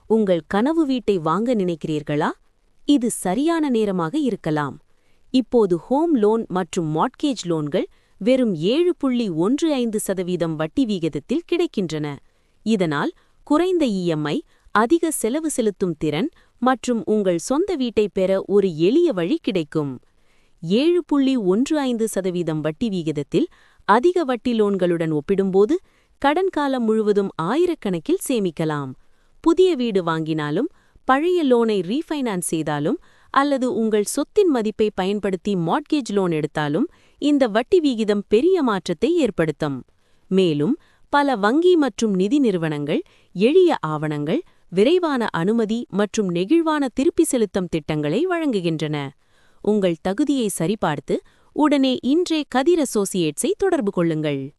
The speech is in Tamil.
உங்கள் கனவு வீட்டை வாங்க நினைக்கிறீர்களா? இது சரியான நேரமாக இருக்கலாம். இப்போது ஹோம் லோன் மற்றும் மார்ட்கேஜ் லோன்கள் வெறும் 7.15% வட்டி விகிதத்தில் கிடைக்கின்றன. இதனால் குறைந்த இஎம்ஐ, அதிக செலவு செலுத்தும் திறன் மற்றும் உங்கள் சொந்த வீட்டை பெற ஒரு எளிய வழி கிடைக்கும். 7.15% வட்டி விகிதத்தில் அதிக வட்டி லோன்களுடன் ஒப்பிடும்போது கடன் காலம் முழுவதும் ஆயிரக்கணக்கில் சேமிக்கலாம். புதிய வீடு வாங்கினாலும், பழைய லோனை ரீஃபைனான்ஸ் செய்தாலும் அல்லது உங்கள் சொத்தின் மதிப்பை பயன்படுத்தி மார்ட்கேஜ் லோன் எடுத்தாலும் இந்த வட்டி விகிதம் பெரிய மாற்றத்தை ஏற்படுத்தும். மேலும் பல வங்கி மற்றும் நிதி நிறுவனங்கள் எளிய ஆவணங்கள், விரைவான அனுமதி மற்றும் நெகிழ்வான திருப்பி செலுத்தும் திட்டங்களை வழங்குகின்றன. உங்கள் தகுதியை சரிபார்த்து உடனே இன்றே கதிர் அசோசியேட்ஸை தொடர்பு கொள்ளுங்கள்.